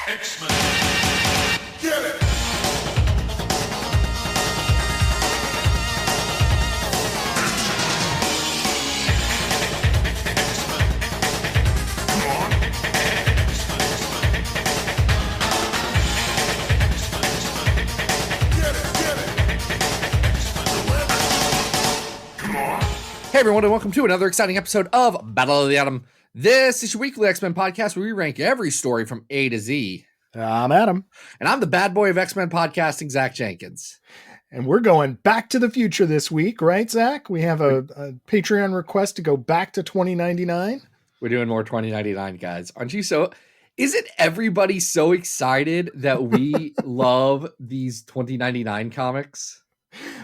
X-Men. Get it! Hey everyone, and welcome to another exciting episode of Battle of the Atom. This is your weekly X-Men podcast where we rank every story from A to Z. I'm Adam. And I'm the bad boy of X-Men podcasting, Zach Jenkins. And we're going back to the future this week, right, Zach? We have a Patreon request to go back to 2099. We're doing more 2099, guys. Aren't you so... Isn't everybody so excited that we love these 2099 comics?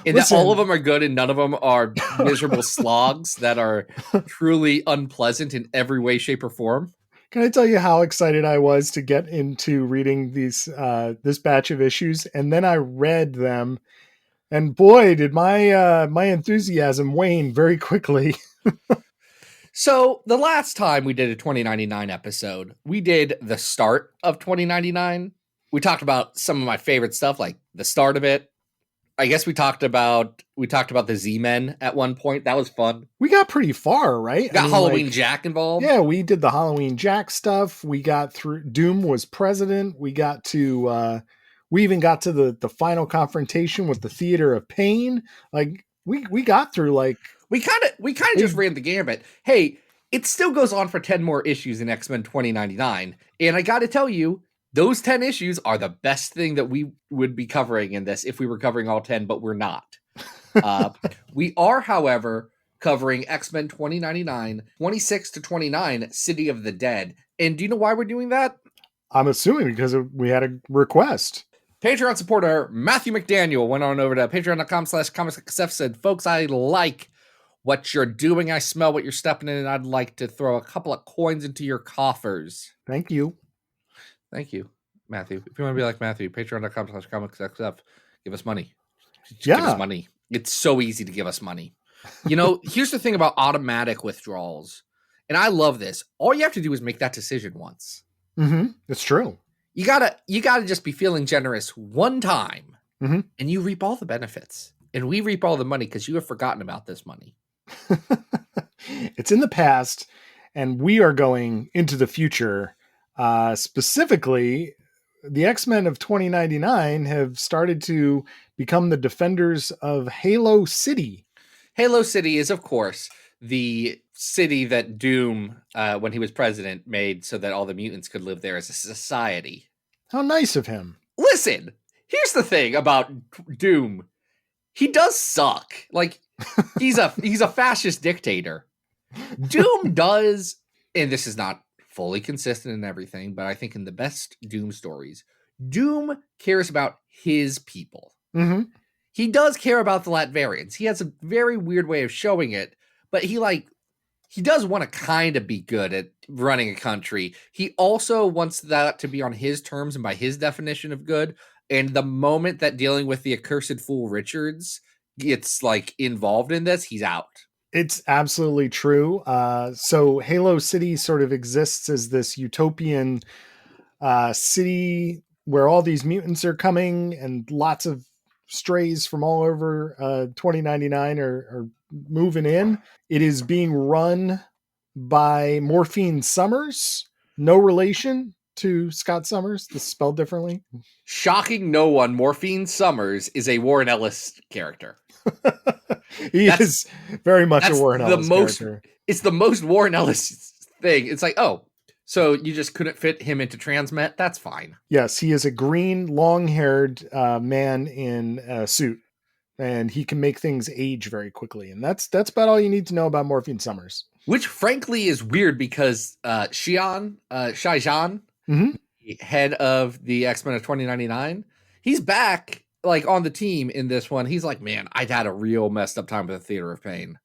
And that all of them are good and none of them are miserable slogs that are truly unpleasant in every way, shape, or form. Can I tell you how excited I was to get into reading these this batch of issues? And then I read them, and boy, did my enthusiasm wane very quickly. So the last time we did a 2099 episode, we did the start of 2099. We talked about some of my favorite stuff, like the start of it. I guess we talked about the Z-Men at one point. That was fun. We got pretty far, right? Got Halloween Jack involved. Yeah, we did the Halloween Jack stuff. We got through Doom was president. We got to we even got to the final confrontation with the Theater of Pain. Like we got through like we kind of just ran the gambit. Hey, it still goes on for 10 more issues in X-Men 2099, and I got to tell you, those 10 issues are the best thing that we would be covering in this if we were covering all 10, but we're not. We are, however, covering X-Men 2099, 26 to 29, City of the Dead. And do you know why we're doing that? I'm assuming because we had a request. Patreon supporter Matthew McDaniel went on over to patreon.com/comicsxf, said, "Folks, I like what you're doing. I smell what you're stepping in, and I'd like to throw a couple of coins into your coffers." Thank you. Thank you, Matthew. If you want to be like Matthew, patreon.com/comicsxf, give us money. Just Yeah. give us money. It's so easy to give us money. You know, here's the thing about automatic withdrawals, and I love this. All you have to do is make that decision once. Mm-hmm. It's true. You gotta just be feeling generous one time, mm-hmm. and you reap all the benefits. And we reap all the money because you have forgotten about this money. It's in the past, and we are going into the future. Specifically, the X-Men of 2099 have started to become the defenders of Halo City. Halo City is, of course, the city that Doom, when he was president, made so that all the mutants could live there as a society. How nice of him. Listen, here's the thing about Doom. He does suck. Like, he's a fascist dictator. Doom does, and this is not fully consistent in everything, but I think in the best Doom stories, Doom cares about his people. Mm-hmm. He does care about the Latverians. He has a very weird way of showing it, but he does want to kind of be good at running a country. He also wants that to be on his terms and by his definition of good. And the moment that dealing with the accursed fool Richards gets like involved in this, he's out. It's absolutely true. So Halo City sort of exists as this utopian city where all these mutants are coming and lots of strays from all over 2099 are moving in. It is being run by Morphine Summers, no relation to Scott Summers. This is spelled differently. Shocking no one, Morphine Summers is a Warren Ellis character. He is very much a Warren Ellis character. It's the most Warren Ellis thing. It's like, oh, so you just couldn't fit him into Transmet? That's fine. Yes, he is a green, long-haired man in a suit, and he can make things age very quickly. And that's about all you need to know about Morphine Summers. Which, frankly, is weird because Shai Zhan, mm-hmm. head of the X-Men of 2099, he's back like on the team in this one. He's like, man, I'd had a real messed up time with the Theater of Pain.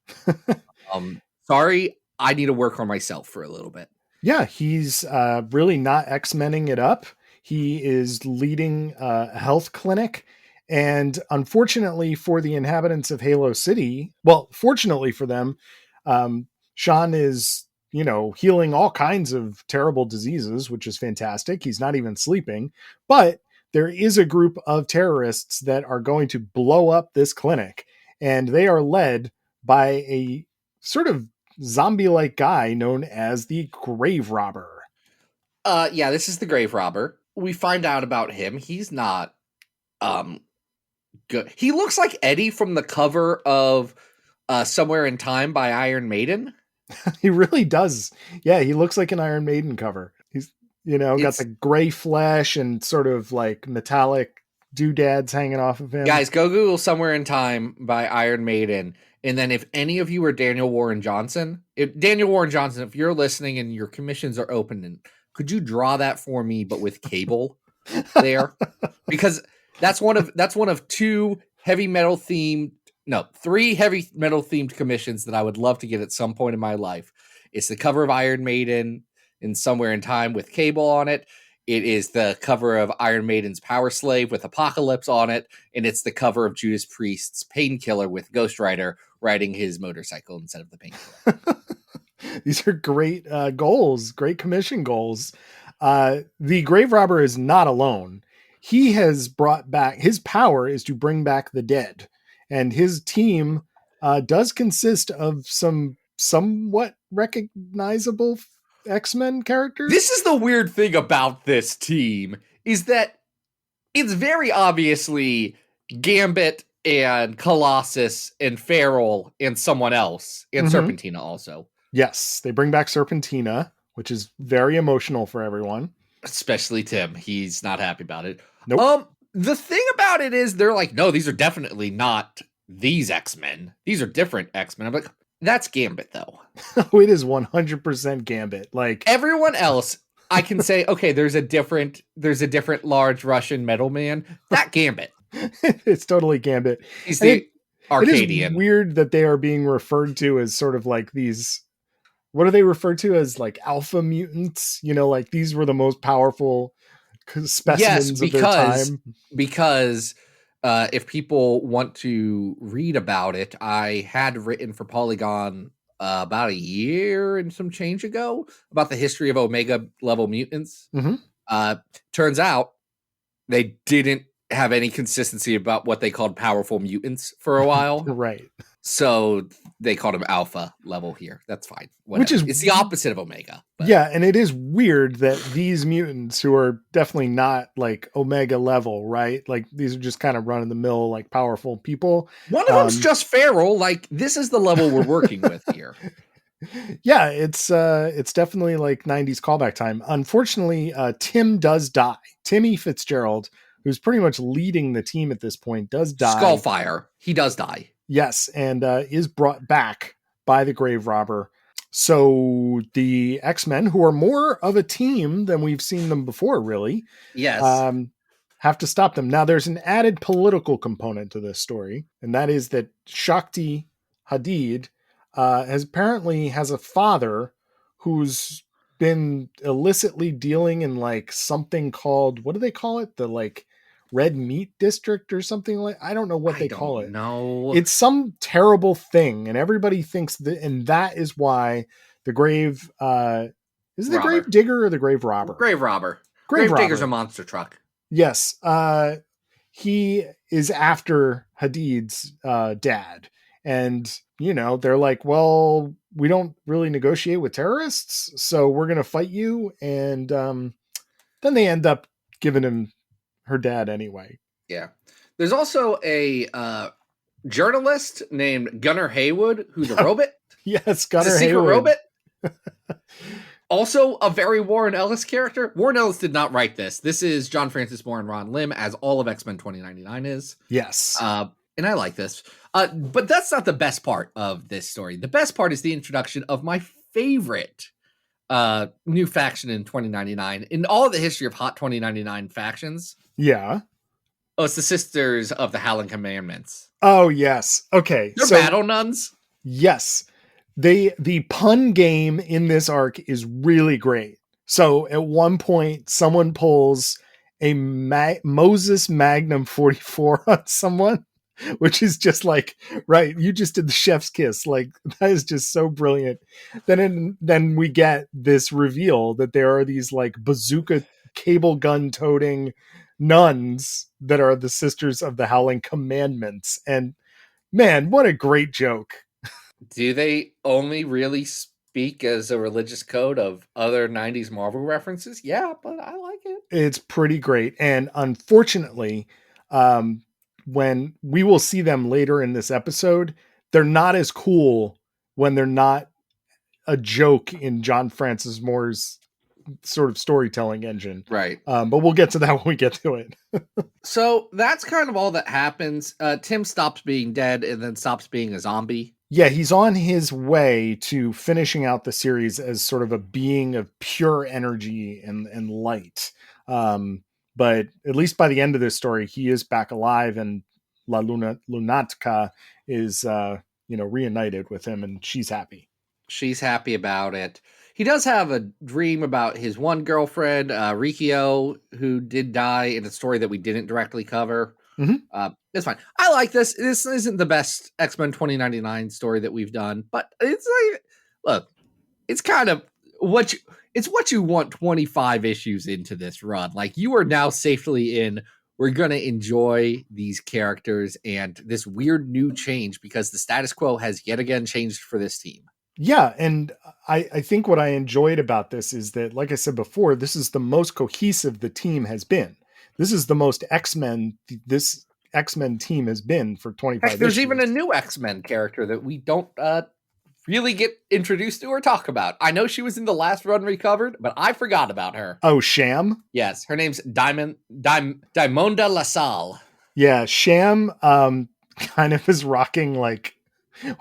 Sorry, I need to work on myself for a little bit. Yeah, he's really not X-Menning it up. He is leading a health clinic. And unfortunately for the inhabitants of Halo City, well, fortunately for them, Sean is, healing all kinds of terrible diseases, which is fantastic. He's not even sleeping, but there is a group of terrorists that are going to blow up this clinic, and they are led by a sort of zombie-like guy known as the Grave Robber. Yeah, this is the Grave Robber. We find out about him. He's not good. He looks like Eddie from the cover of Somewhere in Time by Iron Maiden. He really does. Yeah, he looks like an Iron Maiden cover. He's, got the gray flesh and sort of like metallic doodads hanging off of him. Guys, go Google Somewhere in Time by Iron Maiden. And then if any of you are Daniel Warren Johnson, if you're listening and your commissions are open, and could you draw that for me, but with cable there? Because that's one of three heavy metal themed commissions that I would love to get at some point in my life. It's the cover of Iron Maiden in Somewhere in Time with Cable on it. It is the cover of Iron Maiden's Power Slave with Apocalypse on it. And it's the cover of Judas Priest's Painkiller with Ghost Rider riding his motorcycle instead of the painkiller. These are great goals, great commission goals. The Grave Robber is not alone. He has brought back, his power is to bring back the dead. And his team does consist of some somewhat recognizable X-Men characters. This is the weird thing about this team, is that it's very obviously Gambit and Colossus and Feral and someone else, and Serpentina also. Yes, they bring back Serpentina, which is very emotional for everyone. Especially Tim. He's not happy about it. Nope. The thing about it is they're like, no, these are definitely not these X-Men. These are different X-Men. I'm like, that's Gambit, though. Oh, it is 100% Gambit. Like everyone else, I can say, okay, there's a different large Russian metal man. That Gambit. It's totally Gambit. He's the Arcadian. It is weird that they are being referred to as sort of like these. What are they referred to as? Like alpha mutants? Like these were the most powerful specimens of their time. Because if people want to read about it, I had written for Polygon about a year and some change ago about the history of Omega level mutants. Turns out they didn't have any consistency about what they called powerful mutants for a while. Right. So they called them alpha level here. That's fine. Whatever. It's the opposite of Omega. But. Yeah, and it is weird that these mutants, who are definitely not like Omega level, right? Like these are just kind of run of the mill, like powerful people. One of them's just Feral. Like this is the level we're working with here. Yeah, it's definitely like 90s callback time. Unfortunately, Tim does die. Timmy Fitzgerald, who's pretty much leading the team at this point, does die. Skullfire. He does die. Yes, and is brought back by the Grave Robber. So the X-Men, who are more of a team than we've seen them before, really, yes, have to stop them. Now, there's an added political component to this story, and that is that Shakti Hadid has a father who's been illicitly dealing in like something called, what do they call it? The like red meat district or something like, I don't know what they call it. No, it's some terrible thing, and everybody thinks that, and that is why the grave is it the grave digger or the grave robber? Grave robber. Grave digger's a monster truck. Yes, he is after Hadid's dad, and they're like, well, we don't really negotiate with terrorists, so we're gonna fight you, and then they end up giving him her dad anyway. Yeah. There's also a journalist named Gunnar Haywood, who's a robot. Yes, Gunnar Haywood. Secret robot. Also a very Warren Ellis character. Warren Ellis did not write this. This is John Francis Moore and Ron Lim, as all of X-Men 2099 is. Yes. And I like this. But that's not the best part of this story. The best part is the introduction of my favorite new faction in 2099 in all the history of Hot 2099 factions. Yeah. Oh, it's the Sisters of the Howling Commandments. Oh, yes. Okay. They're battle nuns. Yes. The pun game in this arc is really great. So at one point, someone pulls a Moses Magnum 44 on someone. which is just like, right, you just did the chef's kiss. Like, that is just so brilliant. Then we get this reveal that there are these like bazooka cable gun toting nuns that are the sisters of the Howling Commandments. And man, what a great joke. Do they only really speak as a religious code of other 90s Marvel references? Yeah, but I like it. It's pretty great. And unfortunately, when we will see them later in this episode, they're not as cool when they're not a joke in John Francis Moore's sort of storytelling engine. Right. But we'll get to that when we get to it. So that's kind of all that happens. Tim stops being dead and then stops being a zombie. Yeah, he's on his way to finishing out the series as sort of a being of pure energy and light. But at least by the end of this story, he is back alive, and Lunatica is reunited with him, and she's happy. She's happy about it. He does have a dream about his one girlfriend, Rikio, who did die in a story that we didn't directly cover. Mm-hmm. It's fine. I like this. This isn't the best X-Men 2099 story that we've done, but it's like, look, it's kind of what you want 25 issues into this run. Like, you are now safely in. We're going to enjoy these characters and this weird new change because the status quo has yet again changed for this team. Yeah, and I think what I enjoyed about this is that, like I said before, this is the most cohesive the team has been. This is the most X-Men this X-Men team has been for 25 Heck, there's issues. even a new X-Men character that we don't really get introduced to or talk about. I know she was in the last run we covered, but I forgot about her. Oh, Sham? Yes, her name's Diamonda LaSalle. Yeah, Sham kind of is rocking, like,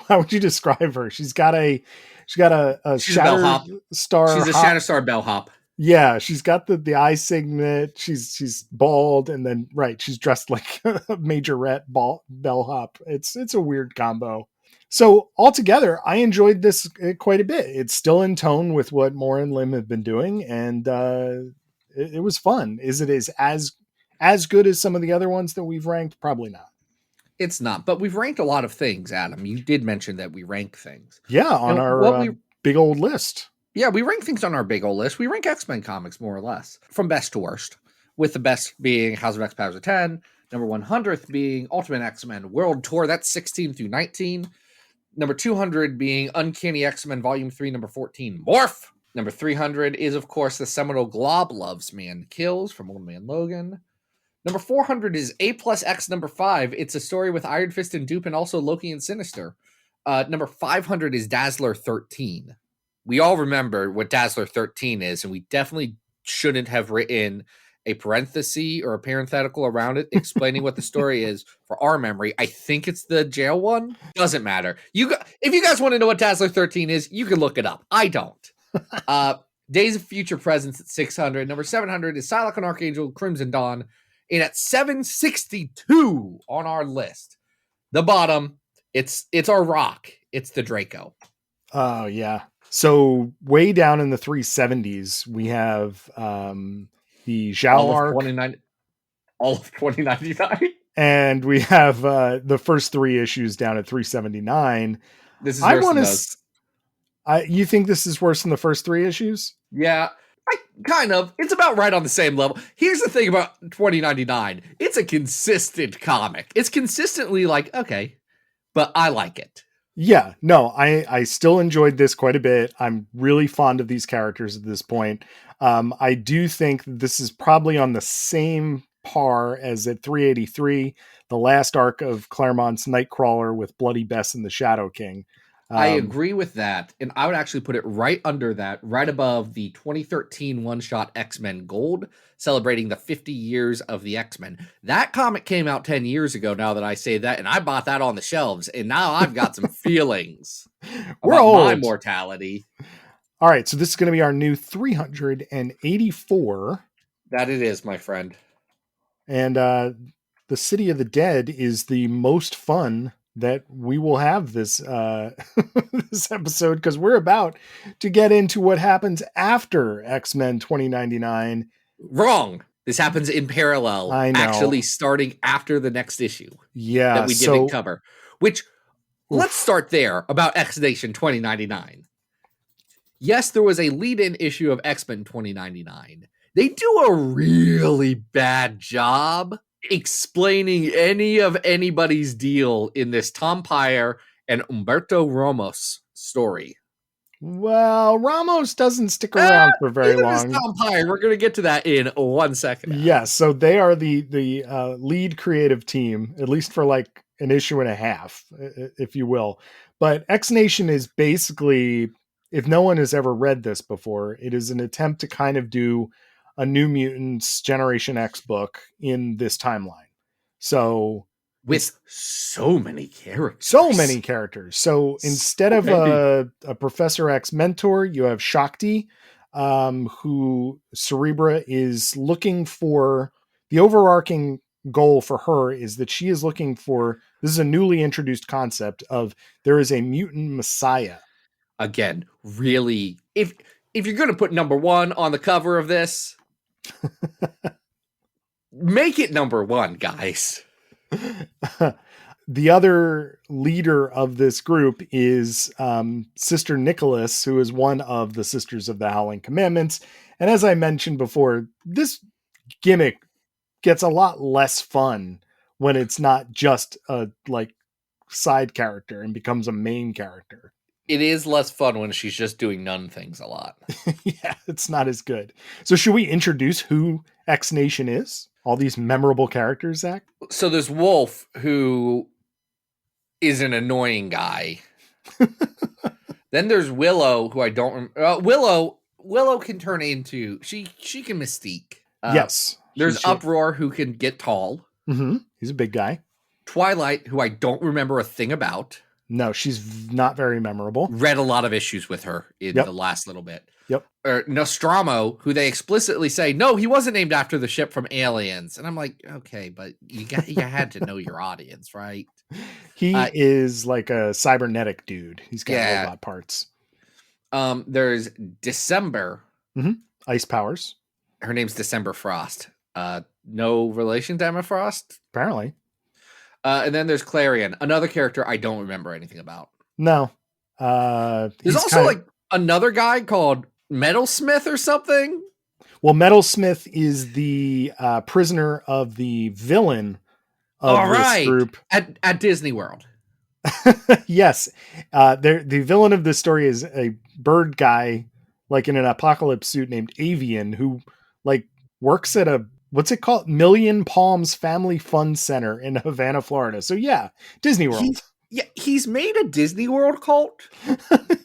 how would you describe her? She's got a Shatterstar. She's a Shatterstar bellhop. Yeah, she's got the eye signet. She's bald, and then she's dressed like a majorette bellhop. It's a weird combo. So altogether, I enjoyed this quite a bit. It's still in tone with what Moore and Lim have been doing, and it was fun. Is it as good as some of the other ones that we've ranked? Probably not. It's not, but we've ranked a lot of things, Adam. You did mention that we rank things. Yeah, on our big old list. Yeah, we rank things on our big old list. We rank X-Men comics more or less from best to worst, with the best being House of X Powers of 10, number 100th being Ultimate X-Men World Tour, that's 16 through 19. Number 200 being Uncanny X-Men Volume 3, number 14, Morph. Number 300 is, of course, the seminal Glob Loves Man Kills from Old Man Logan. Number 400 is A+X number 5. It's a story with Iron Fist and Dupe and also Loki and Sinister. Number 500 is Dazzler 13. We all remember what Dazzler 13 is, and we definitely shouldn't have written a parenthesis or a parenthetical around it explaining what the story is for our memory. I think it's the jail one. Doesn't matter. If you guys want to know what Dazzler 13 is, you can look it up. I don't. Days of Future Presence at 600. Number 700 is Psylocke and Archangel Crimson Dawn. And at 762 on our list, the bottom, it's our rock. It's the Draco. Oh, yeah. So way down in the 370s, we have the Zhao arc. All of 2099. And we have the first 3 issues down at 379. This is worse than those. You think this is worse than the first 3 issues? Yeah, kind of. It's about right on the same level. Here's the thing about 2099. It's a consistent comic. It's consistently like, okay, but I like it. Yeah, no, I still enjoyed this quite a bit. I'm really fond of these characters at this point. I do think this is probably on the same par as at 383, the last arc of Claremont's Nightcrawler with Bloody Bess and the Shadow King. I agree with that. And I would actually put it right under that, right above the 2013 one-shot X-Men Gold, celebrating the 50 years of the X-Men. That comic came out 10 years ago, now that I say that, and I bought that on the shelves, and now I've got some feelings about my mortality. All right, so this is going to be our new 384. That it is, my friend. And the City of the Dead is the most fun that we will have this this episode, because we're about to get into what happens after X-Men 2099. Wrong. This happens in parallel, I know. actually starting after the next issue Yeah. that we didn't cover. Which, let's start there about X Nation 2099. Yes, there was a lead-in issue of X-Men 2099. They do a really bad job explaining any of anybody's deal in this Tom Pyre and Humberto Ramos story. Well, Ramos doesn't stick around for very long. Tom Pyre. We're going to get to that in 1 second. Yes, so they are the lead creative team, at least for like an issue and a half, if you will. But X Nation is basically, if no one has ever read this before, it is an attempt to kind of do a New Mutants Generation X book in this timeline. So with so many characters. So instead of a Professor X mentor, you have Shakti, who Cerebra is looking for. The overarching goal for her is that she is looking for, this is a newly introduced concept of, there is a mutant messiah. Again, really, if you're going to put number 1 on the cover of this, make it number 1, guys. The other leader of this group is Sister Nicholas, who is one of the Sisters of the Howling Commandments. And as I mentioned before, this gimmick gets a lot less fun when it's not just a like side character and becomes a main character. It is less fun when she's just doing nun things a lot. Yeah, it's not as good. So should we introduce who X Nation is? All these memorable characters, Zach? So there's Wolf, who is an annoying guy. Then there's Willow, who I don't remember. Willow can turn into, she can Mystique. Yes. There's Uproar, who can get tall. Mm-hmm. He's a big guy. Twilight, who I don't remember a thing about. No, she's not very memorable. Read a lot of issues with her in the last little bit. Yep. Nostromo, who they explicitly say, no, he wasn't named after the ship from Aliens. And I'm like, okay, but you had to know your audience, right? He is like a cybernetic dude. He's got robot parts. There's December. Mm-hmm. Ice powers. Her name's December Frost. No relation to Emma Frost? Apparently. And then there's Clarion, another character I don't remember anything about. No. There's also another guy called Metalsmith or something. Well, Metalsmith is the prisoner of the villain of this group at Disney World. Yes. The villain of this story is a bird guy, like in an apocalypse suit, named Avian, who like works at a, what's it called? Million Palms Family Fun Center in Havana, Florida. So yeah, Disney World. He's made a Disney World cult.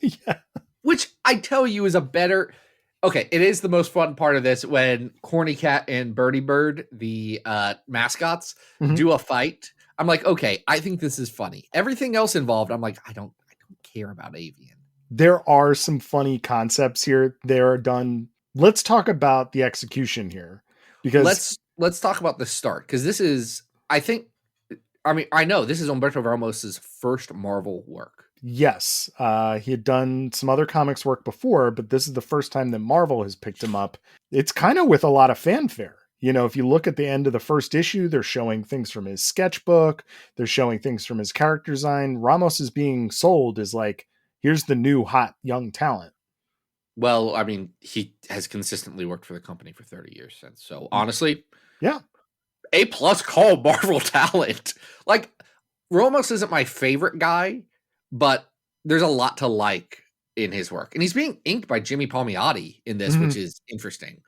Yeah. Which I tell you is a better... Okay, it is the most fun part of this when Corny Cat and Birdie Bird, the mascots, do a fight. I'm like, okay, I think this is funny. Everything else involved, I'm like, I don't care about Avian. There are some funny concepts here. They are done. Let's talk about the execution here, because let's talk about the start, because this is, I know this is Humberto Ramos's first Marvel work. Yes, he had done some other comics work before, but this is the first time that Marvel has picked him up. It's kind of with a lot of fanfare. You know, if you look at the end of the first issue, they're showing things from his sketchbook. They're showing things from his character design. Ramos is being sold as like, here's the new hot young talent. Well, I mean, he has consistently worked for the company for 30 years since. So honestly, yeah, A+ call Marvel talent. Like, Ramos isn't my favorite guy, but there's a lot to like in his work. And he's being inked by Jimmy Palmiotti in this, which is interesting.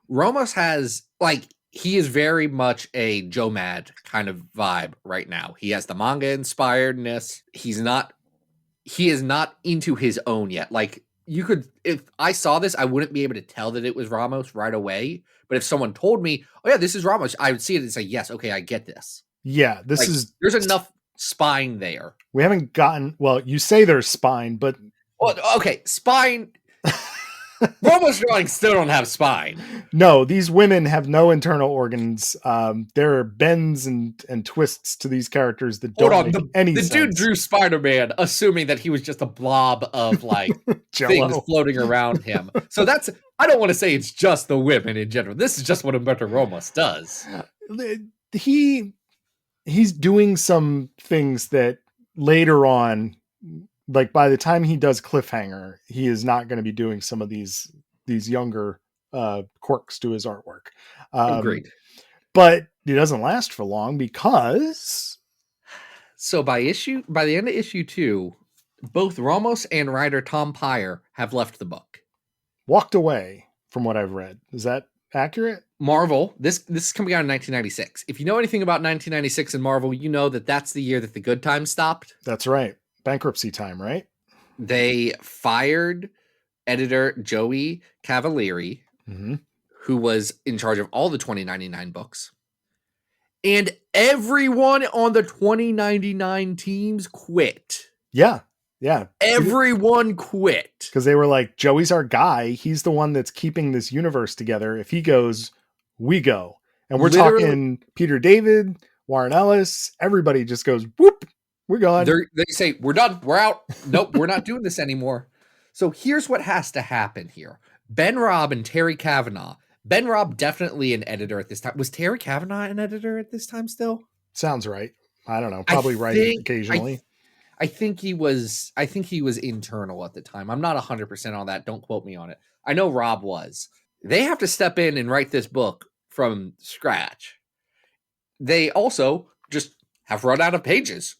Ramos has, like, he is very much a Joe Mad kind of vibe right now. He has the manga inspiredness. He is not into his own yet. Like, you could, if I saw this, I wouldn't be able to tell that it was Ramos right away. But if someone told me, oh yeah, this is Ramos, I would see it and say, yes, okay, I get this. Yeah, there's enough spine there. We haven't gotten, well, you say there's spine, but well, okay, spine. Romo's drawings still don't have spine. No, these women have no internal organs. There are bends and twists to these characters that Hold don't on, make any the sense. dude drew Spider-Man, assuming that he was just a blob of like things Jello. floating around him. So that's, I don't want to say it's just the women in general. This is just what Umberto Ramos does. He's doing some things that later on, like by the time he does Cliffhanger, he is not going to be doing some of these younger quirks to his artwork. Agreed. But it doesn't last for long because So by the end of issue 2, both Ramos and writer Tom Peyer have left the book. walked away from what I've read. Is that accurate? Marvel, this is coming out in 1996. If you know anything about 1996 and Marvel, you know that that's the year that the good times stopped. That's right. Bankruptcy time, right? They fired editor Joey Cavalieri, Mm-hmm. who was in charge of all the 2099 books. And everyone on the 2099 teams quit. Yeah. Everyone quit. Because they were like, Joey's our guy. He's the one that's keeping this universe together. If he goes, we go. And we're talking Peter David, Warren Ellis. Everybody just goes, whoop, we're gone. They say, we're done. We're out. Nope, we're not doing this anymore. So here's what has to happen here. Ben Robb and Terry Kavanagh. Ben Robb, definitely an editor at this time. Was Terry Kavanagh an editor at this time still? Sounds right. I don't know. Probably writing occasionally. I think he was internal at the time. I'm not 100% on that. Don't quote me on it. I know Rob was. They have to step in and write this book from scratch. They also just have run out of pages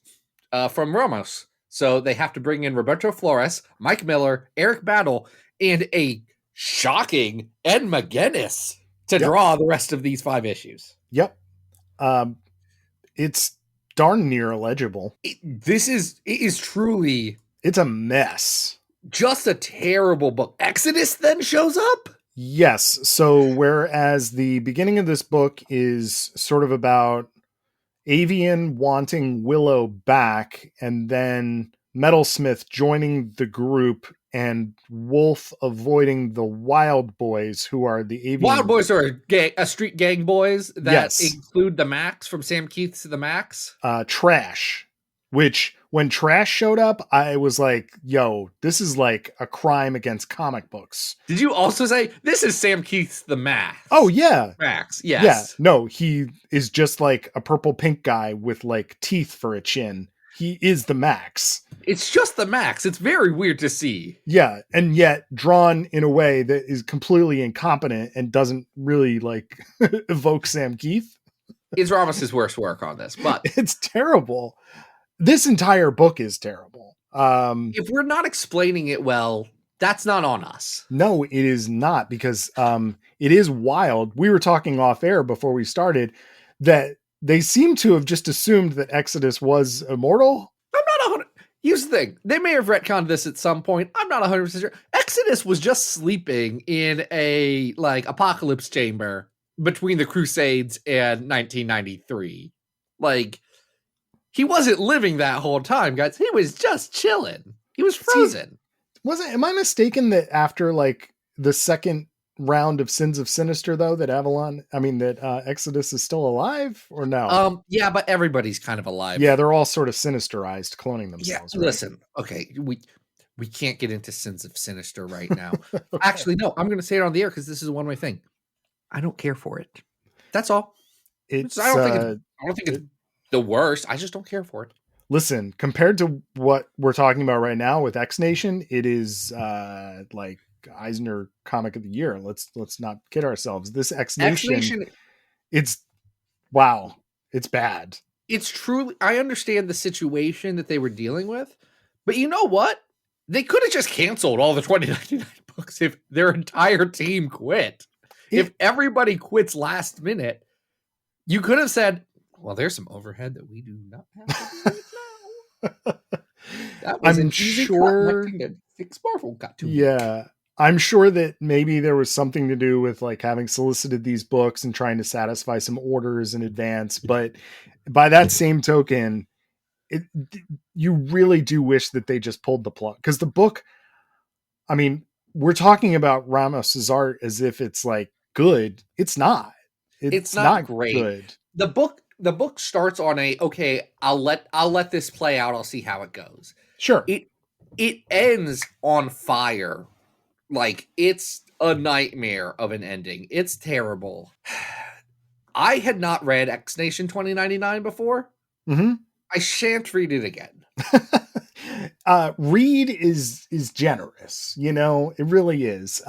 from Ramos. So they have to bring in Roberto Flores, Mike Miller, Eric Battle, and a shocking Ed McGuinness to draw the rest of these 5 issues. Yep. It's darn near illegible. It is truly... It's a mess. Just a terrible book. Exodus then shows up? Yes. So whereas the beginning of this book is sort of about Avian wanting Willow back, and then Metalsmith joining the group, and Wolf avoiding the Wild Boys, who are the Avian. Wild Boys are a street gang boys that include the Max from Sam Keith's The Max. Trash, which when Trash showed up, I was like, yo, this is like a crime against comic books. Did you also say, this is Sam Keith's The Max? Oh, yeah. Max, yes. Yeah, no, he is just like a purple pink guy with like teeth for a chin. He is the Max. It's just the Max. It's very weird to see. Yeah, and yet drawn in a way that is completely incompetent and doesn't really like evoke Sam Keith. It's Ramos's worst work on this, but it's terrible. This entire book is terrible. If we're not explaining it well, that's not on us. No, it is not, because it is wild. We were talking off air before we started that they seem to have just assumed that Exodus was immortal. I'm not 100. Here's the thing. They may have retconned this at some point. I'm not 100% sure. Exodus was just sleeping in a like apocalypse chamber between the Crusades and 1993. Like, he wasn't living that whole time, guys. He was just chilling. He was frozen. Am I mistaken that after like the second round of Sins of Sinister, though, that Exodus is still alive, or no? Yeah, but everybody's kind of alive. Yeah, they're all sort of sinisterized, cloning themselves. Yeah, right? Listen, okay, we can't get into Sins of Sinister right now. Okay. Actually, no, I'm going to say it on the air because this is a one-way thing. I don't care for it. That's all. I don't think it's the worst. I just don't care for it. Listen, compared to what we're talking about right now with X Nation, it is like Eisner Comic of the Year. Let's not kid ourselves. This X Nation, it's wow, it's bad. It's truly. I understand the situation that they were dealing with, but you know what? They could have just canceled all the 2099 books if their entire team quit. If everybody quits last minute, you could have said, well, there's some overhead that we do not have to do now. That was an easy cut. Fix Marvel got to. Yeah. I'm sure that maybe there was something to do with like having solicited these books and trying to satisfy some orders in advance. But by that same token, you really do wish that they just pulled the plug, because the book, I mean, we're talking about Ramos's art as if it's like good. It's not. It's not great. Good. The book starts on a okay, I'll let this play out. I'll see how it goes. Sure. It ends on fire. Like, it's a nightmare of an ending. It's terrible. I had not read X Nation 2099 before. Mm-hmm. I shan't read it again. Read is generous, you know, it really is.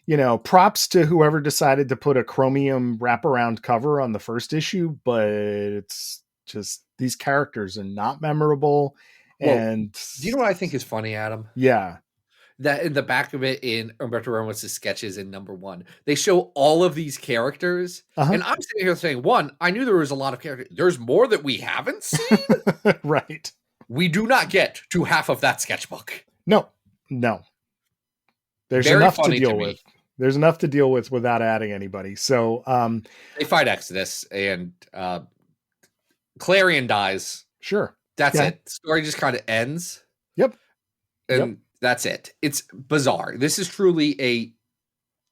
You know, props to whoever decided to put a chromium wraparound cover on the first issue, but it's just these characters are not memorable. Well, and do you know what I think is funny, Adam? Yeah. That in the back of it, in Umberto Ramos' sketches in #1, they show all of these characters. And I'm sitting here saying, one, I knew there was a lot of characters. There's more that we haven't seen. Right. We do not get to half of that sketchbook. No. There's Very enough to funny deal me. with. There's enough to deal with without adding anybody. So they fight Exodus, and Clarion dies. Sure. That's it. The story just kind of ends. Yep. And that's it. It's bizarre. This is truly a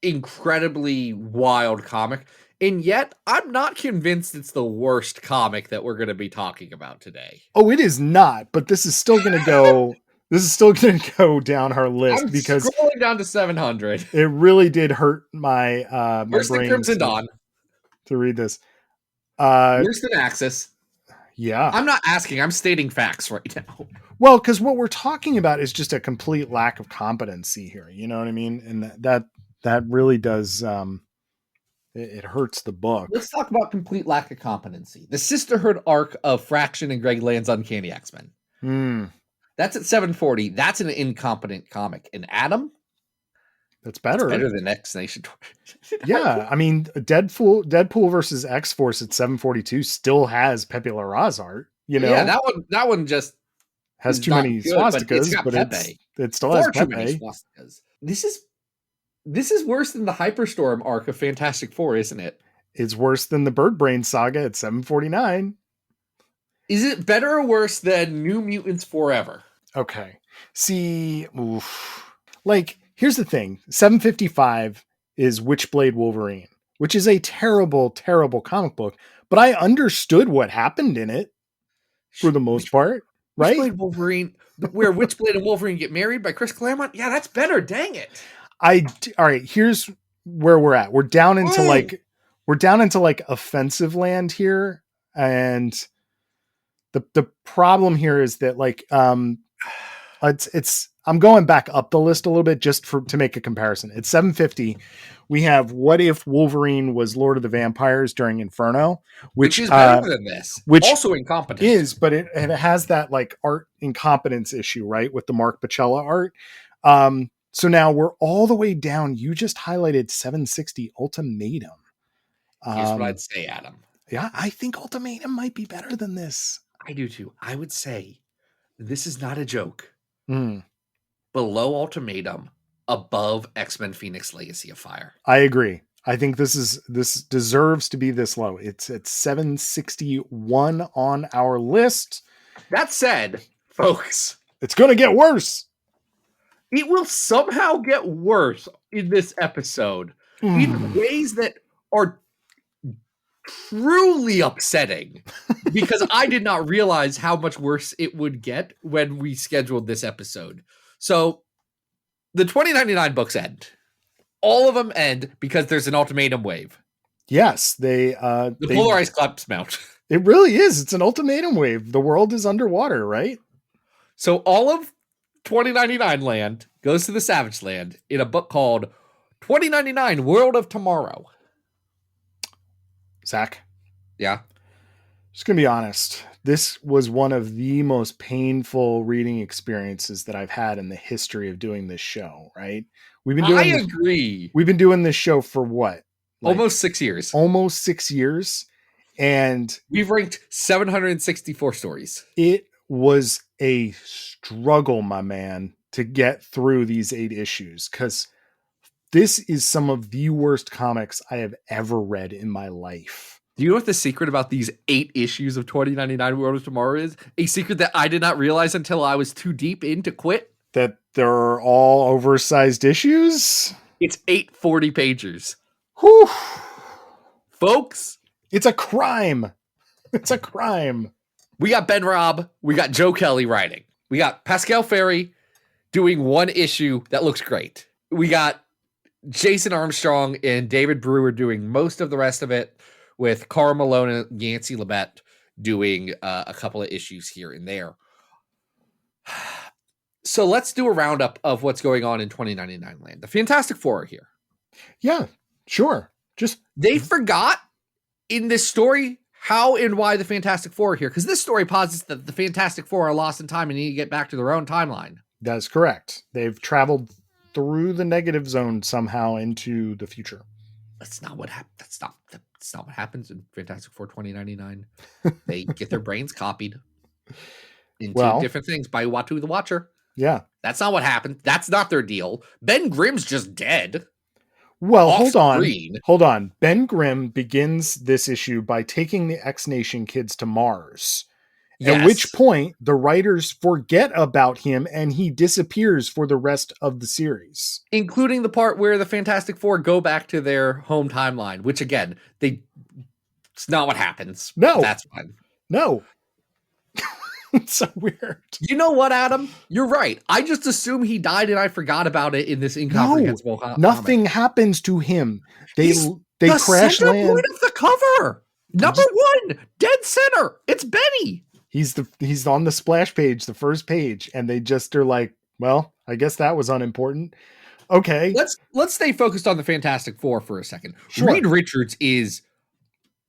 incredibly wild comic. And yet, I'm not convinced it's the worst comic that we're going to be talking about today. Oh, it is not, but this is still going to go this is still going to go down our list because scrolling down to 700. It really did hurt my my Worse than brain Crimson Dawn to read this. Worse than Axis. Yeah. I'm not asking, I'm stating facts right now. Well, because what we're talking about is just a complete lack of competency here. You know what I mean? And that really does it hurts the book. Let's talk about complete lack of competency. The Sisterhood arc of Fraction and Greg Land's Uncanny X-Men. That's at 740. That's an incompetent comic. And Adam? That's better. It's better than X Nation. Yeah, I mean, Deadpool versus X-Force at 742 still has Pepe Larraz art. You know, yeah, that one just has too many swastikas, but it still has too Pepe. many swastikas. This is worse than the Hyperstorm arc of Fantastic Four, isn't it? It's worse than the Bird Brain saga at 749. Is it better or worse than New Mutants Forever? Okay. See, like, here's the thing. 755 is Witchblade Wolverine, which is a terrible, terrible comic book, but I understood what happened in it for the most part, right? Witchblade Wolverine, where Witchblade and Wolverine get married by Chris Claremont? Yeah, that's better. Dang it. All right, here's where we're at. We're down into like offensive land here, and the problem here is that like it's I'm going back up the list a little bit just to make a comparison. At 750, we have What If Wolverine Was Lord of the Vampires during Inferno, which is better than this, which also incompetent but it has that like art incompetence issue, right, with the Mark Pacella art. So now we're all the way down. You just highlighted 760 Ultimatum. Here's what I'd say, Adam. Yeah, I think Ultimatum might be better than this. I do too. I would say this is not a joke. Below Ultimatum, above X-Men Phoenix Legacy of Fire. I agree. I think this deserves to be this low. It's at 761 on our list. That said, folks, it's going to get worse. It will somehow get worse in this episode in ways that are truly upsetting because I did not realize how much worse it would get when we scheduled this episode. So the 2099 books end. All of them end because there's an ultimatum wave. Yes, the polarized collapse mount. It really is. It's an ultimatum wave. The world is underwater, right? So all of 2099 land goes to the Savage Land in a book called 2099 World of Tomorrow. Zach. Yeah. Just going to be honest. This was one of the most painful reading experiences that I've had in the history of doing this show, right? I agree. We've been doing this show for what? Like, almost 6 years. Almost 6 years. And we've ranked 764 stories. It was a struggle, my man, to get through these 8 issues because this is some of the worst comics I have ever read in my life. Do you know what the secret about these 8 issues of 2099 World of Tomorrow is? A secret that I did not realize until I was too deep in to quit. that they're all oversized issues. It's 840 pagers. Whew. Folks, It's a crime. It's a crime. we got Ben Robb. We got Joe Kelly writing. We got Pascal Ferry doing one issue that looks great. We got Jason Armstrong and David Brewer doing most of the rest of it, with Carl Malone and Yancey Labette doing a couple of issues here and there. So let's do a roundup of what's going on in 2099 land. The Fantastic Four are here. Yeah, sure. They forgot in this story how and why the Fantastic Four are here, because this story posits that the Fantastic Four are lost in time and need to get back to their own timeline. That's correct. They've traveled through the negative zone somehow into the future. That's not what happens in Fantastic Four 2099. They get their brains copied into different things by Uatu the Watcher. Yeah. That's not what happened. That's not their deal. Ben Grimm's just dead. Well, Off hold on. Ben Grimm begins this issue by taking the X Nation kids to Mars. Yes. At which point the writers forget about him and he disappears for the rest of the series. Including the part where the Fantastic Four go back to their home timeline, which again, it's not what happens. No. That's fine. No. It's so weird. You know what, Adam? You're right. I just assume he died and I forgot about it in this incomprehensible comic. Nothing happens to him. They the crash center land. point of the cover. Number one, dead center. It's Benny. He's on the splash page, the first page, and they just are like, well, I guess that was unimportant. Okay. Let's stay focused on the Fantastic Four for a second. Sure. Reed Richards is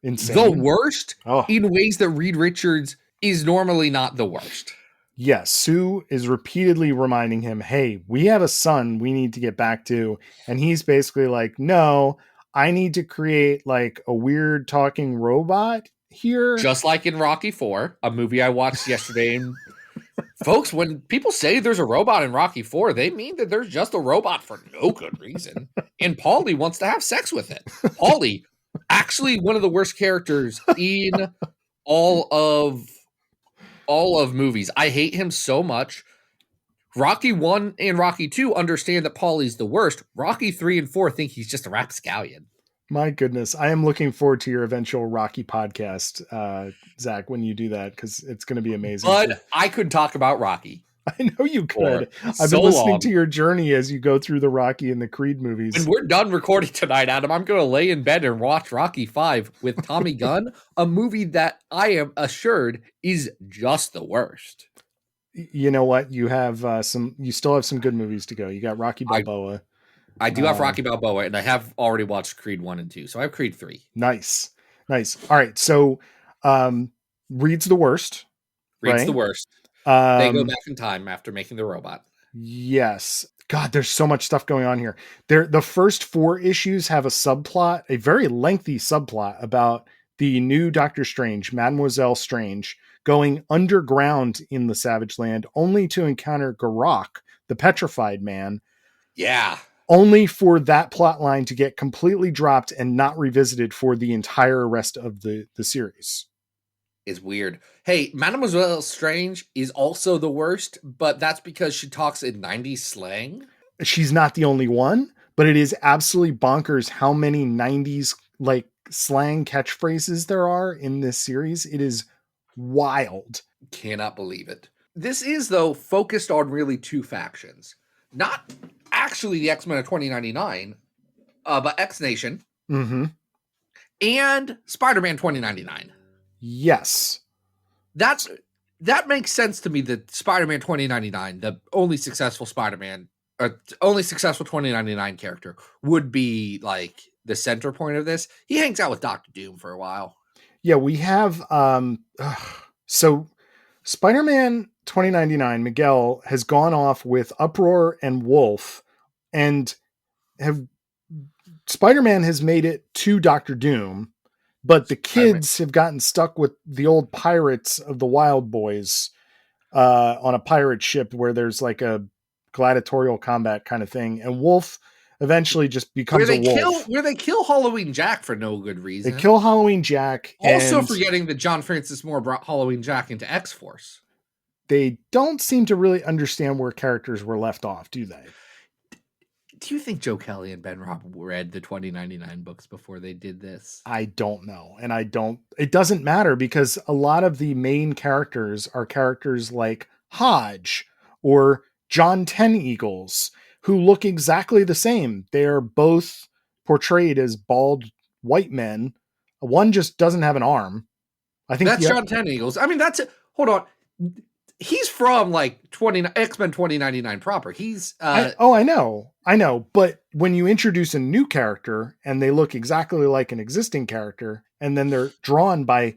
Insane. the worst Oh. in ways that Reed Richards is normally not the worst. Yes, Sue is repeatedly reminding him, hey, we have a son we need to get back to. And he's basically like, no, I need to create like a weird talking robot here. Just like in Rocky 4, a movie I watched yesterday. And folks, when people say there's a robot in Rocky 4, they mean that there's just a robot for no good reason. And Paulie wants to have sex with it. Paulie, actually one of the worst characters in all of movies. I hate him so much. Rocky 1 and Rocky 2 understand that Paulie's the worst. Rocky 3 and 4 think he's just a rapscallion. My goodness. I am looking forward to your eventual Rocky podcast, Zach, when you do that, because it's going to be amazing. But I could talk about Rocky. I know you could. I've so been listening long. to your journey as you go through the Rocky and the Creed movies. When we're done recording tonight, Adam, I'm going to lay in bed and watch Rocky 5 with Tommy Gunn, a movie that I am assured is just the worst. You know what? You have you still have some good movies to go. You got Rocky Balboa. I do have Rocky Balboa, and I have already watched Creed 1 and 2, so I have Creed 3. Nice. All right. So Reed's the worst. Reed's right? the worst. They go back in time after making the robot. Yes. God, there's so much stuff going on here. The first 4 issues have a subplot, a very lengthy subplot about the new Doctor Strange, Mademoiselle Strange, going underground in the Savage Land only to encounter Garak, the petrified man. Yeah. Only for that plot line to get completely dropped and not revisited for the entire rest of the series. Is weird. Hey, Mademoiselle Strange is also the worst, but that's because she talks in 90s slang. She's not the only one, but it is absolutely bonkers how many 90s like slang catchphrases there are in this series. It is wild. Cannot believe it. This is, though, focused on really 2 factions. Not actually the X-Men of 2099, but X Nation and Spider-Man 2099. Yes. That makes sense to me that Spider-Man 2099, the only successful Spider-Man, or only successful 2099 character, would be like the center point of this. He hangs out with Doctor Doom for a while. Yeah, we have so Spider-Man 2099, Miguel has gone off with Uproar and Wolf, and Spider-Man has made it to Doctor Doom. But the kids have gotten stuck with the old pirates of the Wild Boys on a pirate ship where there's like a gladiatorial combat kind of thing. And Wolf eventually just becomes a wolf. Where they kill Halloween Jack for no good reason. They kill Halloween Jack. Also forgetting that John Francis Moore brought Halloween Jack into X-Force. they don't seem to really understand where characters were left off, do they? Do you think Joe Kelly and Ben Robb read the 2099 books before they did this? I don't know. And it doesn't matter because a lot of the main characters are characters like Hodge or John Ten Eagles, who look exactly the same. They're both portrayed as bald white men. One just doesn't have an arm. I think that's John Ten Eagles. I mean, hold on. He's from like X-Men 2099 proper. He's I know. But when you introduce a new character and they look exactly like an existing character, and then they're drawn by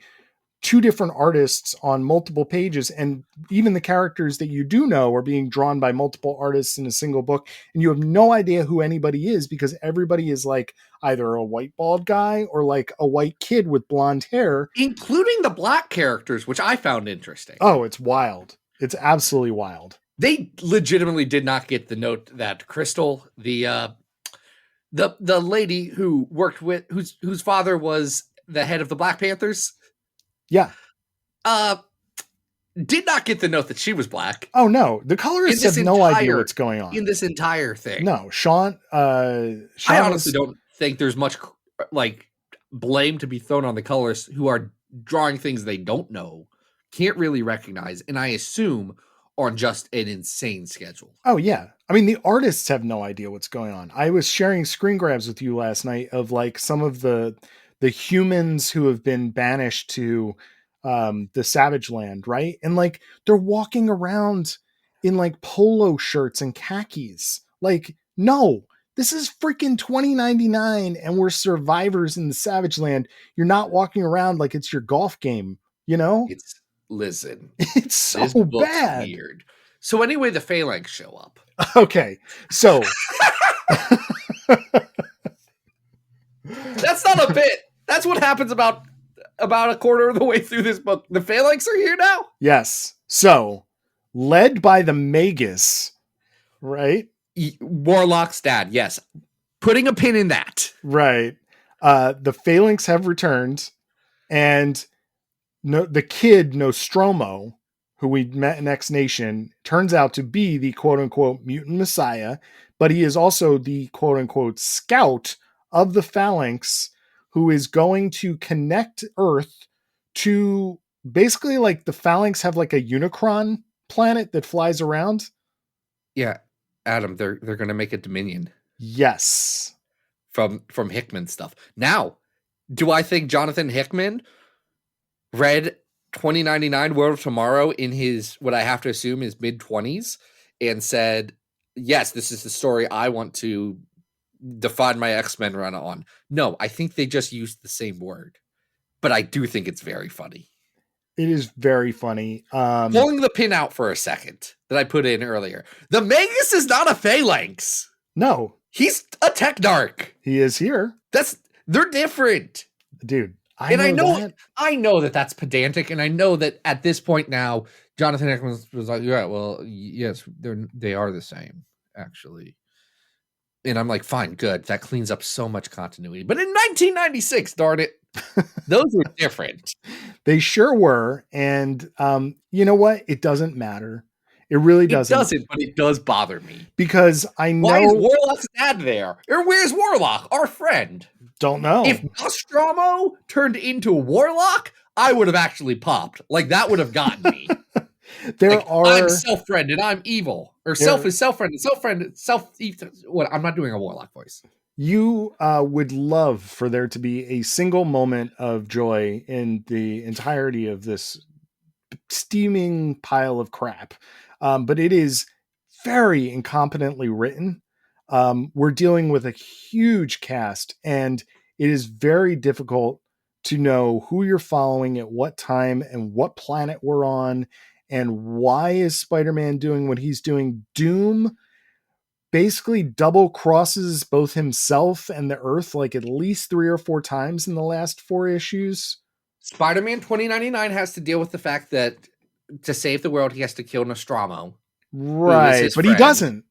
two different artists on multiple pages, and even the characters that you do know are being drawn by multiple artists in a single book, and you have no idea who anybody is because everybody is like either a white bald guy or like a white kid with blonde hair, including the black characters, which I found interesting. Oh, it's wild. It's absolutely wild. They legitimately did not get the note that Crystal, the lady who worked with whose father was the head of the Black Panthers, yeah, did not get the note that she was black. Oh no, the colorists have no idea what's going on in this entire thing. No, Sean I honestly don't think there's much like blame to be thrown on the colorists who are drawing things they don't know, can't really recognize, and I assume on just an insane schedule. Oh yeah. I mean, the artists have no idea what's going on. I was sharing screen grabs with you last night of like some of the humans who have been banished to the Savage Land, right? And like they're walking around in like polo shirts and khakis. Like, no, this is freaking 2099 and we're survivors in the Savage Land. You're not walking around like it's your golf game, you know? Listen, it's so bad. Weird. So anyway, the Phalanx show up. Okay, so that's not a bit. That's what happens about a quarter of the way through this book. The Phalanx are here now. Yes. So led by the Magus, right? Warlock's dad. Yes. Putting a pin in that. Right. The Phalanx have returned, and the kid Nostromo, who we met in X Nation, turns out to be the quote unquote mutant messiah, but he is also the quote unquote scout of the Phalanx who is going to connect Earth to basically like the Phalanx have like a Unicron planet that flies around. Yeah. Adam, they're going to make a Dominion. Yes. From Hickman stuff. Now, do I think Jonathan Hickman read 2099 World of Tomorrow in his, what I have to assume is mid-20s, and said, yes, this is the story I want to define my X-Men run on? No, I think they just used the same word. But I do think it's very funny. It is very funny. Pulling the pin out for a second that I put in earlier. The Magus is not a Phalanx. No. He's a Tech Dark. He is here. They're different. Dude. I know that that's pedantic, and I know that at this point now, Jonathan Hickman was like, yeah, well, yes, they are the same, actually. And I'm like, fine, good. That cleans up so much continuity. But in 1996, darn it, those were different. They sure were. And you know what? It doesn't matter. It really doesn't. It doesn't, but it does bother me. Because I know... Why is Warlock's dad there? Or where's Warlock, our friend? Don't know. If Nostromo turned into a Warlock, I would have actually popped. Like, that would have gotten me. I'm self-friend and I'm evil. Or self is self-friend and self-friend self... What? I'm not doing a Warlock voice. You would love for there to be a single moment of joy in the entirety of this steaming pile of crap. But it is very incompetently written. We're dealing with a huge cast, and it is very difficult to know who you're following at what time and what planet we're on, and why is Spider-Man doing what he's doing. Doom basically double crosses both himself and the Earth like at least 3 or 4 times in the last 4 issues. Spider-Man 2099 has to deal with the fact that to save the world, he has to kill Nostromo. Right, but he doesn't.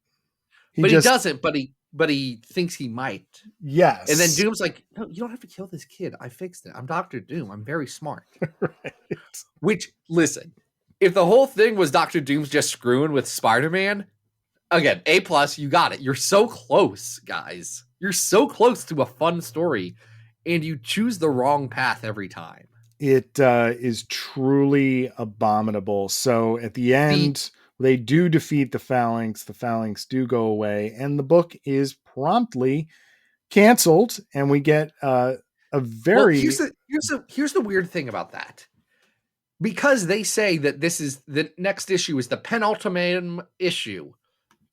He doesn't, but he thinks he might. Yes. And then Doom's like, no, you don't have to kill this kid. I fixed it. I'm Dr. Doom. I'm very smart. Right. Which, listen, if the whole thing was Doctor Doom's just screwing with Spider-Man, again, A+, you got it. You're so close, guys. You're so close to a fun story, and you choose the wrong path every time. It is truly abominable. So at the end, they do defeat the Phalanx. The Phalanx do go away, and the book is promptly canceled, and we get a very... Well, here's the weird thing about that. Because they say that this is the next issue is the penultimate issue.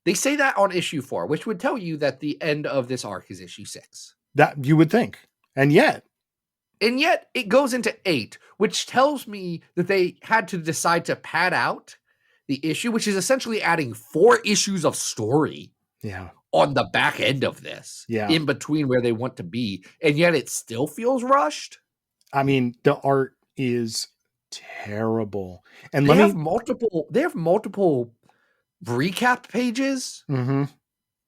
They say that on issue 4, which would tell you that the end of this arc is issue 6. That you would think. And yet it goes into 8, which tells me that they had to decide to pad out the issue, which is essentially adding 4 issues of story on the back end of this, in between where they want to be. And yet it still feels rushed. I mean, the art is terrible. And they have multiple recap pages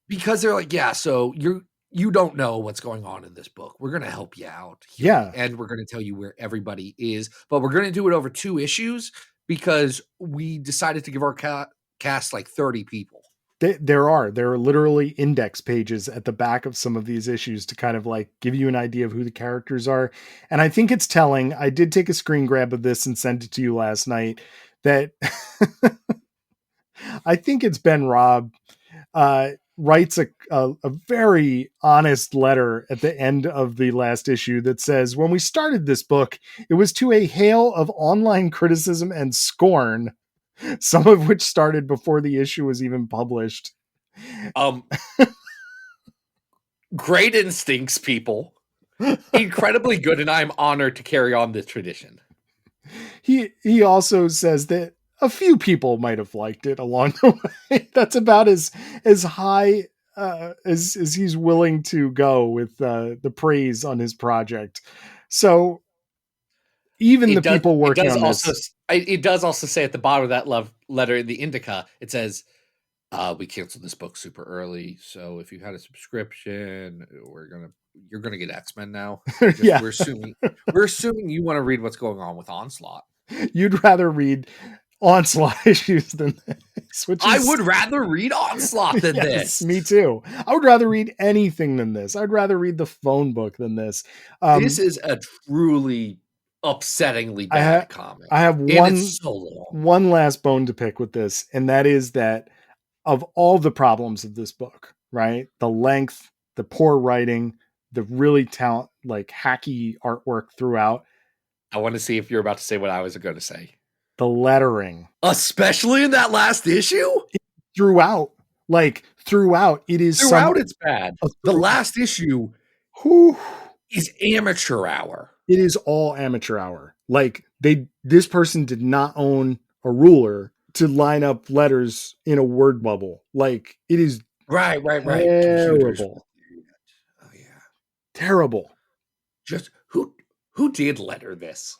because they're like, so you don't know what's going on in this book. We're going to help you out here, and we're going to tell you where everybody is, but we're going to do it over 2 issues because we decided to give our cast like 30 people. There are literally index pages at the back of some of these issues to kind of like give you an idea of who the characters are. And I think it's telling. I did take a screen grab of this and send it to you last night that I think it's Ben Robb writes a very honest letter at the end of the last issue that says, when we started this book, it was to a hail of online criticism and scorn, some of which started before the issue was even published. Great instincts, people. Incredibly good, and I'm honored to carry on this tradition. He also says that a few people might have liked it along the way. That's about as high as he's willing to go with the praise on his project. So even the people working on this... It does also say at the bottom of that letter in the Indica, it says, we canceled this book super early, so if you had a subscription, you're gonna get X-Men now. We're assuming you want to read what's going on with Onslaught. You'd rather read Onslaught issues than this. I would rather read Onslaught than this. Me too. I would rather read anything than this. I'd rather read the phone book than this. This is a truly upsettingly bad comic. I have one last bone to pick with this, and that is that of all the problems of this book, right? The length, the poor writing, the really hacky artwork throughout. I want to see if you're about to say what I was going to say. The lettering. Especially in that last issue? Throughout. It is... Throughout it's bad. The last issue is amateur hour. It is all amateur hour. This person did not own a ruler to line up letters in a word bubble. It is right. Terrible. Oh yeah. Terrible. Just who did letter this?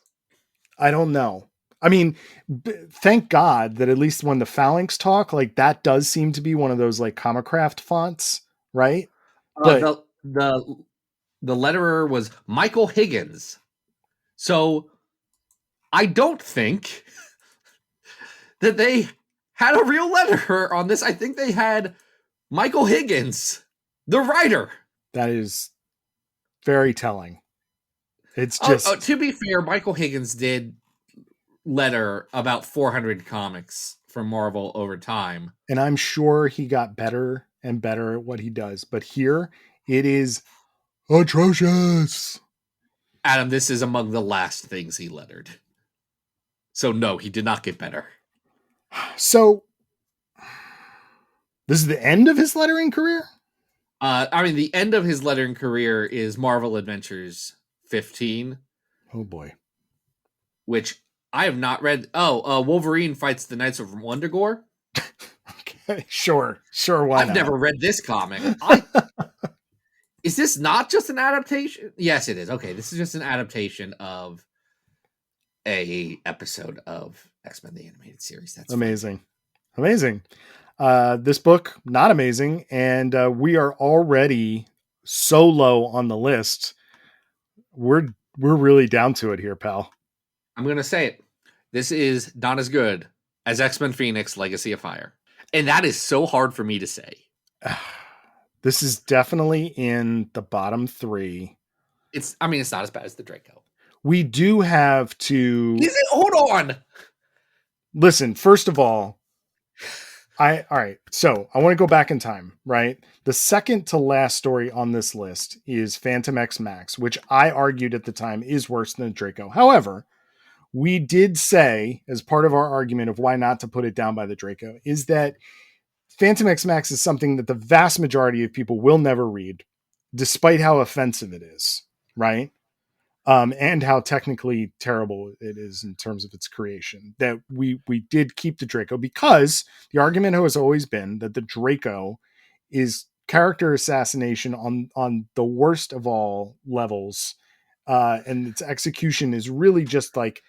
I don't know. I mean, thank God that at least when the Phalanx talk, that does seem to be one of those Comicraft fonts, right? But the letterer was Michael Higgins. So I don't think that they had a real letterer on this. I think they had Michael Higgins, the writer. That is very telling. It's just... to be fair, Michael Higgins did letter about 400 comics for Marvel over time. And I'm sure he got better and better at what he does. But here, it is atrocious. Adam, this is among the last things he lettered. So no, he did not get better. So, this is the end of his lettering career? The end of his lettering career is Marvel Adventures 15. Oh boy. Which I have not read. Wolverine fights the Knights of Wundagore. Okay, sure. Why I've not? never read this comic. Is this not just an adaptation? Yes, it is. Okay, this is just an adaptation of a episode of X-Men the Animated Series. That's amazing. This book, not amazing, and we are already so low on the list. We're really down to it here, pal. I'm gonna say it. this is not as good as X-Men Phoenix Legacy of Fire. And that is so hard for me to say. This is definitely in the bottom 3. It's not as bad as the Draco. We do have to... Is it? Hold on! Listen, first of all, all right, so I want to go back in time, right? The second to last story on this list is Phantom X Max, which I argued at the time is worse than Draco. However, we did say, as part of our argument of why not to put it down by the Draco, is that Phantom X Max is something that the vast majority of people will never read, despite how offensive it is, right? And how technically terrible it is in terms of its creation. That we did keep the Draco because the argument has always been that the Draco is character assassination on the worst of all levels, and its execution is really just like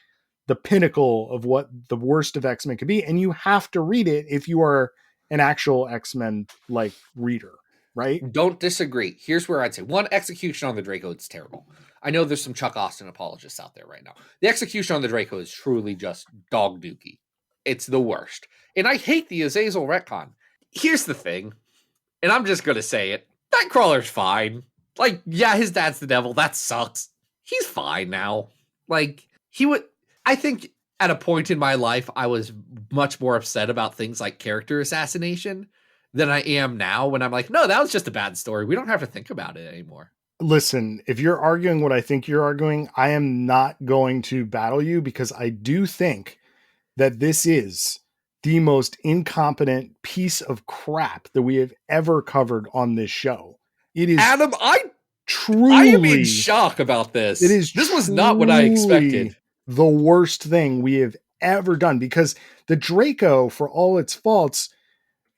the pinnacle of what the worst of X-Men could be. And you have to read it if you are an actual X-Men like reader, right? Don't disagree. Here's where I'd say one, execution on the Draco, it's terrible. I know there's some Chuck Austin apologists out there right now. The execution on the Draco is truly just dog dookie. It's the worst. And I hate the Azazel retcon. Here's the thing, and I'm just going to say it. Nightcrawler's fine. Like, yeah, his dad's the devil. That sucks. He's fine now. Like, I think at a point in my life, I was much more upset about things like character assassination than I am now when I'm like, no, that was just a bad story. We don't have to think about it anymore. Listen, if you're arguing what I think you're arguing, I am not going to battle you because I do think that this is the most incompetent piece of crap that we have ever covered on this show. It is Adam, I am in shock about this. This was not what I expected. The worst thing we have ever done, because the Draco, for all its faults,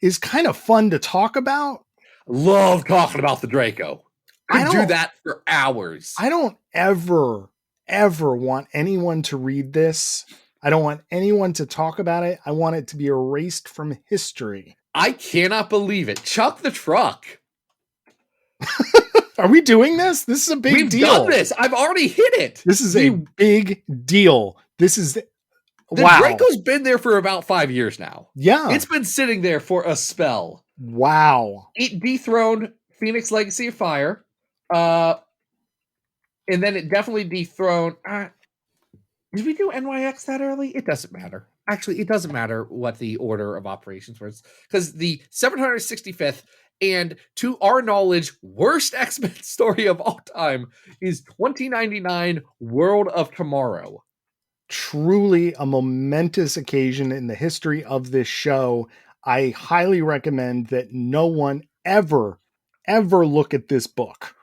is kind of fun to talk about. Love talking about the Draco. I do that for hours. I don't ever want anyone to read this. I don't want anyone to talk about it. I want it to be erased from history. I cannot believe it. Chuck the truck. Are we doing this? This is a big deal. We've done this. I've already hit it. This is a big deal. This is the Draco's been there for about 5 years now. Yeah. It's been sitting there for a spell. Wow. It dethroned Phoenix Legacy of Fire. And then it definitely dethroned. Did we do NYX that early? It doesn't matter. Actually, it doesn't matter what the order of operations was, because the 765th and, to our knowledge, worst X-Men story of all time is 2099 World of Tomorrow. Truly a momentous occasion in the history of this show. I highly recommend that no one ever look at this book.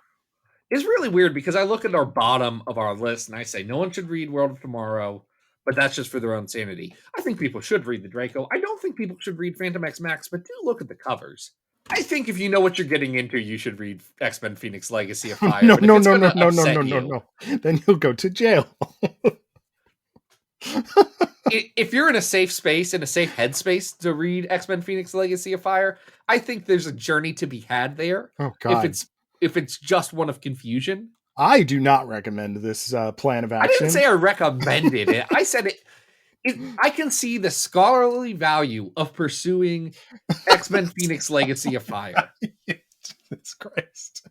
It's really weird because I look at our bottom of our list and I say no one should read World of Tomorrow, but that's just for their own sanity. I think people should read the Draco. I don't think people should read Phantom X Max, but do look at the covers. I think if you know what you're getting into, you should read X-Men Phoenix Legacy of Fire. No. Then you'll go to jail. If you're in a safe space, in a safe headspace to read X-Men Phoenix Legacy of Fire, I think there's a journey to be had there. Oh, God. If it's just one of confusion. I do not recommend this plan of action. I didn't say I recommended it. I said it. I can see the scholarly value of pursuing X-Men Phoenix Legacy of Fire. Jesus Christ.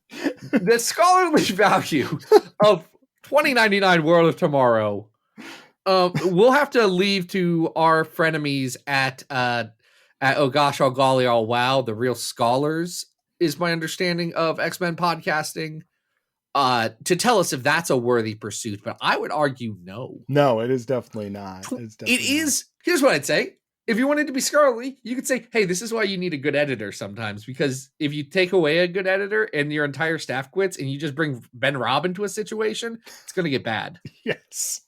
The scholarly value of 2099 World of Tomorrow. We'll have to leave to our frenemies at Oh Gosh, Oh Golly, Oh Wow, the real scholars, is my understanding of X-Men podcasting, to tell us if that's a worthy pursuit. But I would argue no. No, it is definitely not. It is. Here's what I'd say. If you wanted to be scholarly, you could say, hey, this is why you need a good editor sometimes. Because if you take away a good editor and your entire staff quits and you just bring Ben Robb into a situation, it's going to get bad. Yes.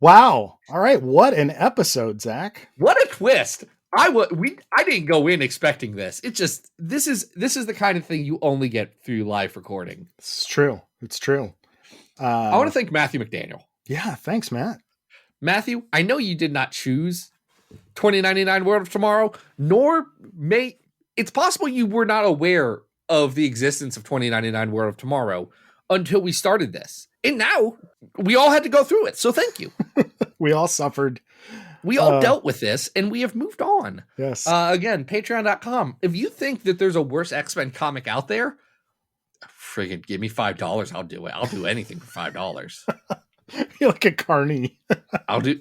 Wow. All right. What an episode, Zach. What a twist. I didn't go in expecting this. It's just, this is the kind of thing you only get through live recording. It's true. It's true. I want to thank Matthew McDaniel. Yeah. Thanks, Matt. Matthew, I know you did not choose 2099 World of Tomorrow, it's possible you were not aware of the existence of 2099 World of Tomorrow until we started this. And now we all had to go through it. So thank you. We all suffered. We all dealt with this, and we have moved on. Yes. Again, patreon.com. If you think that there's a worse X-Men comic out there, friggin' give me $5. I'll do it. I'll do anything for $5. You're like a carny. I'll do.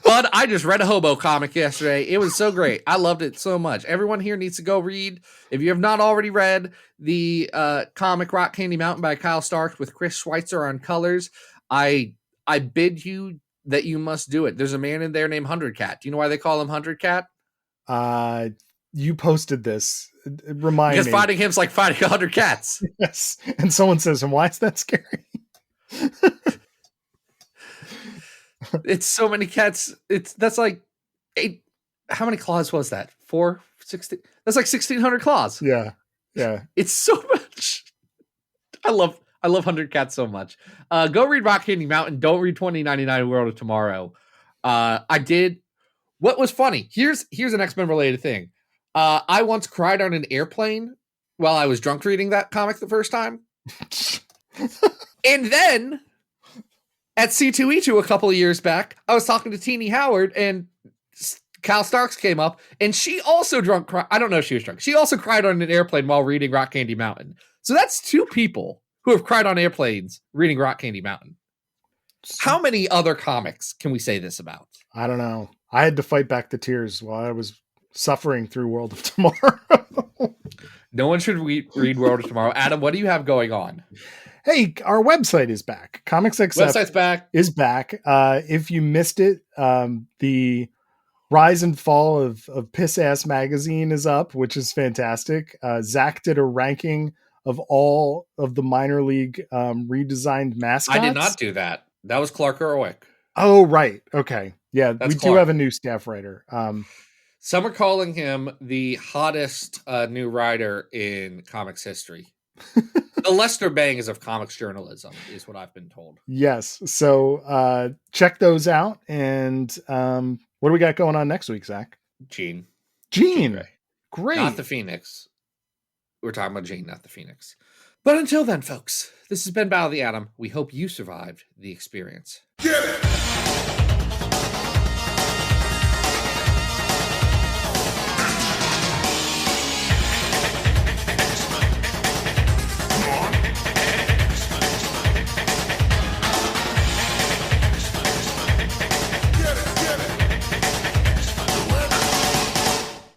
But I just read a hobo comic yesterday. It was so great. I loved it so much. Everyone here needs to go read. If you have not already read the comic Rock Candy Mountain by Kyle Stark with Chris Schweitzer on colors, I bid you that you must do it. There's a man in there named 100 Cat. Do you know why they call him 100 Cat? You posted this. Remind me. Because fighting him's like fighting 100 cats. Yes. And someone says, and why is that scary? It's so many cats. That's like 8. How many claws was that? 4, 16. That's like 1,600 claws. Yeah. Yeah. It's so much. I love 100 Cats so much. Go read Rock Candy Mountain. Don't read 2099 World of Tomorrow. I did. What was funny? Here's an X-Men related thing. I once cried on an airplane while I was drunk reading that comic the first time. And then at C2E2 a couple of years back, I was talking to Teenie Howard and Cal Starks came up and she also I don't know if she was drunk. She also cried on an airplane while reading Rock Candy Mountain. So that's 2 people who have cried on airplanes reading Rock Candy Mountain. How many other comics can we say this about? I don't know. I had to fight back the tears while I was suffering through World of Tomorrow. No one should read World of Tomorrow. Adam, what do you have going on? Hey, our website is back. Comics Accept Website's back. Is back. If you missed it, the rise and fall of Piss Ass Magazine is up, which is fantastic. Zach did a ranking of all of the minor league redesigned mascots. I did not do that. That was Clark Erwick. Oh, right. Okay. Yeah, That's we Clark. do have a new staff writer. Some are calling him the hottest new writer in comics history. The Lester Bangs of comics journalism is what I've been told. Yes. So check those out. And what do we got going on next week, Zach? Gene. Great. Not the Phoenix. We're talking about Gene, not the Phoenix. But until then, folks, this has been Battle of the Atom. We hope you survived the experience. Get it!